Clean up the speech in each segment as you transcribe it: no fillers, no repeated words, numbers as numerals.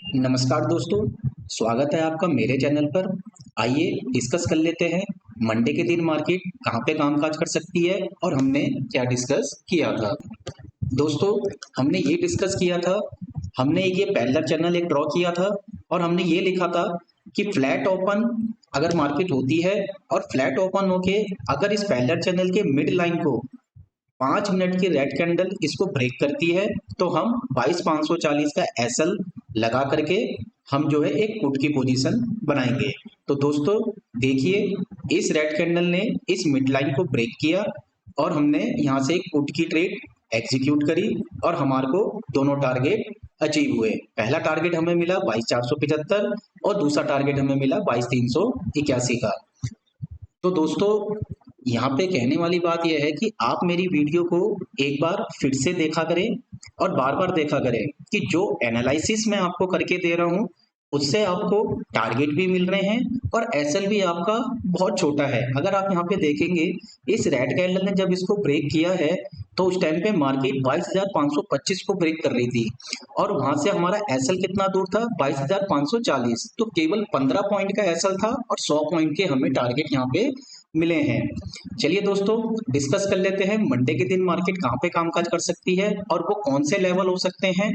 नमस्कार दोस्तों, स्वागत है आपका मेरे चैनल पर। आइए डिस्कस कर लेते हैं मंडे के दिन मार्केट कहाँ पे कामकाज कर सकती है और हमने क्या डिस्कस किया था। दोस्तों, हमने ये डिस्कस किया था, हमने ये पैरेलल चैनल एक ड्रॉ किया था और हमने ये लिखा था कि फ्लैट ओपन अगर मार्केट होती है और फ्लैट ओपन होके अगर इस पैरेलल चैनल के मिड लाइन को 5 मिनट की रेड कैंडल इसको ब्रेक करती है तो हम 22,540 का एसएल लगा करके हम जो है एक पुट की पोजीशन बनाएंगे। तो दोस्तों देखिए, इस रेड कैंडल ने इस मिड लाइन को ब्रेक किया और हमने यहाँ से एक पुट की ट्रेड एग्जीक्यूट करी और हमारे को दोनों टारगेट अचीव हुए। पहला टारगेट हमें मिला 22,475 और दूसरा टारगेट हमें मिला 22,381 का। तो दोस्तों यहाँ पे कहने वाली बात यह है कि आप मेरी वीडियो को एक बार फिर से देखा करें और बार बार देखा करें कि जो एनालिसिस मैं आपको करके दे रहा हूँ उससे आपको टारगेट भी मिल रहे हैं और एसएल भी आपका बहुत छोटा है। अगर आप यहाँ पे देखेंगे, इस रेड कैंडल ने जब इसको ब्रेक किया है तो उस टाइम पे मार्केट 22,525 को ब्रेक कर रही थी और वहां से हमारा एसएल कितना दूर था, 22,540। तो केवल 15 पॉइंट का एसएल था और 100 पॉइंट के हमें टारगेट यहाँ पे मिले हैं। चलिए दोस्तों डिस्कस कर लेते हैं मंडे के दिन मार्केट कहाँ पे कामकाज कर सकती है और वो कौन से लेवल हो सकते हैं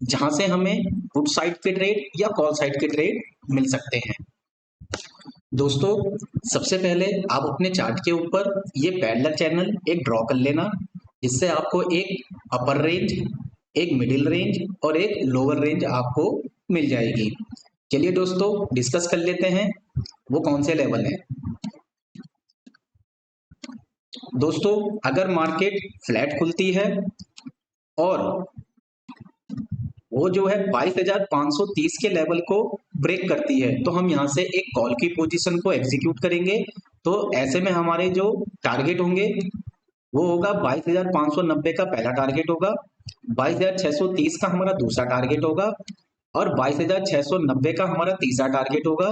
जहां से हमें पुट साइड के ट्रेड या कॉल साइड के ट्रेड मिल सकते हैं। दोस्तों सबसे पहले आप अपने चार्ट के ऊपर ये पैरेलल चैनल एक ड्रॉ कर लेना, जिससे आपको एक अपर रेंज, एक मिडिल रेंज और एक लोअर रेंज आपको मिल जाएगी। चलिए दोस्तों डिस्कस कर लेते हैं वो कौन से लेवल हैं। दोस्तों अगर मार्केट फ्लैट खुलती है और वो जो है 22,530 के लेवल को ब्रेक करती है तो हम यहाँ से एक कॉल की पोजीशन को एग्जीक्यूट करेंगे। तो ऐसे में हमारे जो टारगेट होंगे वो होगा 22,590 का पहला टारगेट होगा, 22,630 का हमारा दूसरा टारगेट होगा और 22,690 का हमारा तीसरा टारगेट होगा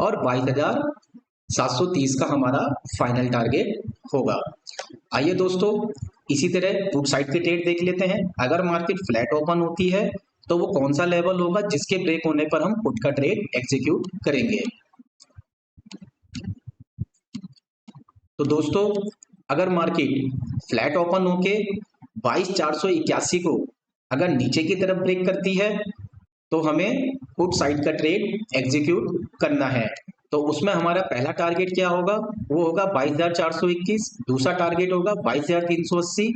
और 22,730 का हमारा फाइनल टारगेट होगा। आइए दोस्तों इसी तरह पुट साइड की ट्रेड देख लेते हैं। अगर मार्केट फ्लैट ओपन होती है तो वो कौन सा लेवल होगा जिसके ब्रेक होने पर हम पुट का ट्रेड एग्जीक्यूट करेंगे। तो दोस्तों अगर मार्केट फ्लैट ओपन होके 22,481 को अगर नीचे की तरफ ब्रेक करती है तो हमें पुट साइड का ट्रेड एग्जीक्यूट करना है। तो उसमें हमारा पहला टारगेट क्या होगा, वो होगा 22,421, दूसरा टारगेट होगा 22,380,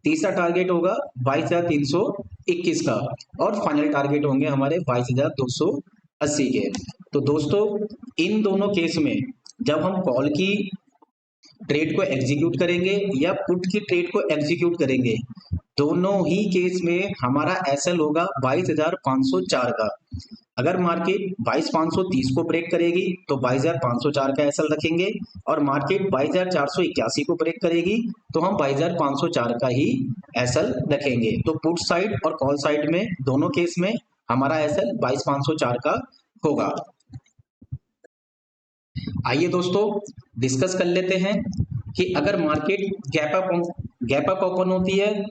तीसरा टारगेट होगा 22,321 का और फाइनल टारगेट होंगे हमारे 22,280 के। तो दोस्तों इन दोनों केस में जब हम कॉल की ट्रेड को एग्जीक्यूट करेंगे या पुट की ट्रेड को एग्जीक्यूट करेंगे, दोनों ही केस में हमारा एसएल होगा 22,504 का। अगर मार्केट 22,530 को ब्रेक करेगी तो 22,504 का एसएल रखेंगे और मार्केट 22,481 को ब्रेक करेगी तो हम 22,504 का ही एसएल रखेंगे। तो पुट साइड और कॉल साइड में दोनों केस में हमारा एसएल 22,504 का होगा। आइए दोस्तों डिस्कस कर लेते हैं कि अगर मार्केट गैप अप ओपन होती है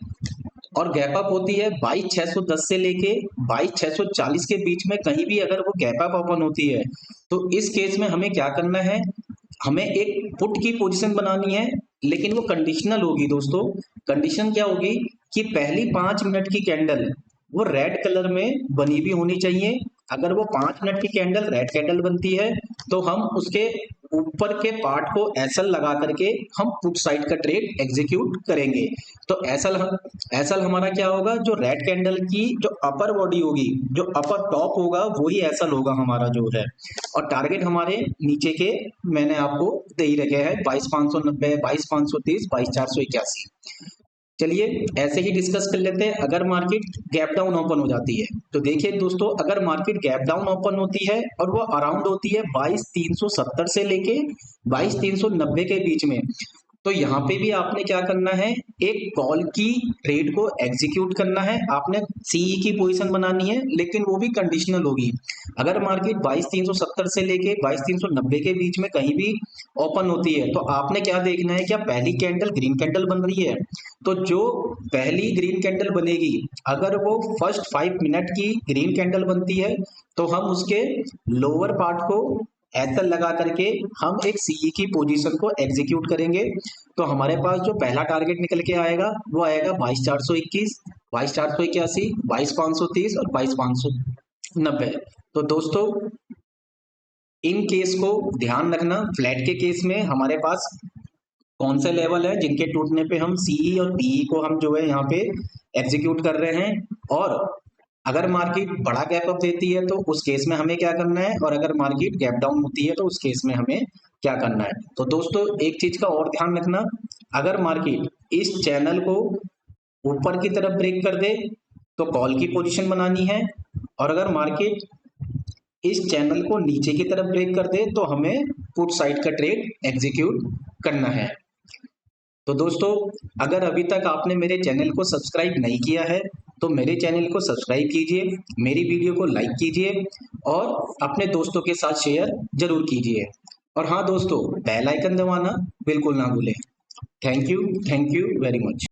और गैप अप होती है 22,610 से लेके 22,640 के बीच में कहीं भी अगर वो गैप अप ओपन होती है तो इस केस में हमें क्या करना है, हमें एक पुट की पोजीशन बनानी है, लेकिन वो कंडीशनल होगी। दोस्तों कंडीशन क्या होगी कि पहली 5 मिनट की कैंडल वो रेड कलर में बनी भी होनी चाहिए। अगर वो 5 मिनट की कैंडल रेड कैंडल बनती है तो हम उसके ऊपर के पार्ट को एसएल लगा करके हम पुट साइड का ट्रेड एग्जीक्यूट करेंगे। तो एसएल हमारा क्या होगा, जो रेड कैंडल की जो अपर बॉडी होगी, जो अपर टॉप होगा वही एसएल होगा हमारा जो है। और टारगेट हमारे नीचे के मैंने आपको दे ही रखे हैं 22,590, 22,530, 22,481। चलिए ऐसे ही डिस्कस कर लेते हैं अगर मार्केट गैप डाउन ओपन हो जाती है। तो देखिए दोस्तों अगर मार्केट गैप डाउन ओपन होती है और वो अराउंड होती है 22,370 से लेके 22,390 के बीच में, तो यहाँ पे भी आपने क्या करना है, एक कॉल की ट्रेड को एग्जीक्यूट करना है। आपने सीई की पोजीशन बनानी है, लेकिन वो भी कंडीशनल होगी। अगर मार्केट 22,370 से लेके 22,390 के बीच में कहीं भी ओपन होती है, तो आपने क्या देखना है, क्या पहली कैंडल ग्रीन कैंडल बन रही है। तो जो पहली ग्रीन कैंडल बनेगी, अगर वो फर्स्ट 5 मिनट की ग्रीन कैंडल बनती है, तो हम उसके लोअर पार्ट को एल लगा करके हम एक सीई की पोजीशन को एग्जीक्यूट करेंगे। तो हमारे पास जो पहला टारगेट निकल के आएगा वो आएगा 22,421, 22,481, 22,530 और 22,590। तो दोस्तों, इन केस को ध्यान रखना। फ्लैट के केस में हमारे पास कौन से लेवल है जिनके टूटने पे हम सीई और पीई को हम जो है यहाँ पे एग्जीक्यूट कर रहे हैं, और अगर मार्केट बड़ा गैप अप देती है तो उस केस में हमें क्या करना है, और अगर मार्केट गैप डाउन होती है तो उस केस में हमें क्या करना है। तो दोस्तों, एक चीज का और ध्यान रखना, अगर मार्केट इस चैनल को ऊपर की तरफ ब्रेक कर दे तो कॉल की पोजीशन बनानी है, और अगर मार्केट इस चैनल को नीचे की तरफ ब्रेक कर दे तो हमें पुट साइड का ट्रेड एग्जीक्यूट करना है। तो दोस्तों, अगर अभी तक आपने मेरे चैनल को सब्सक्राइब नहीं किया है तो मेरे चैनल को सब्सक्राइब कीजिए, मेरी वीडियो को लाइक कीजिए और अपने दोस्तों के साथ शेयर जरूर कीजिए। और हाँ दोस्तों, बेल आइकन दबाना बिल्कुल ना भूलें। Thank you very much.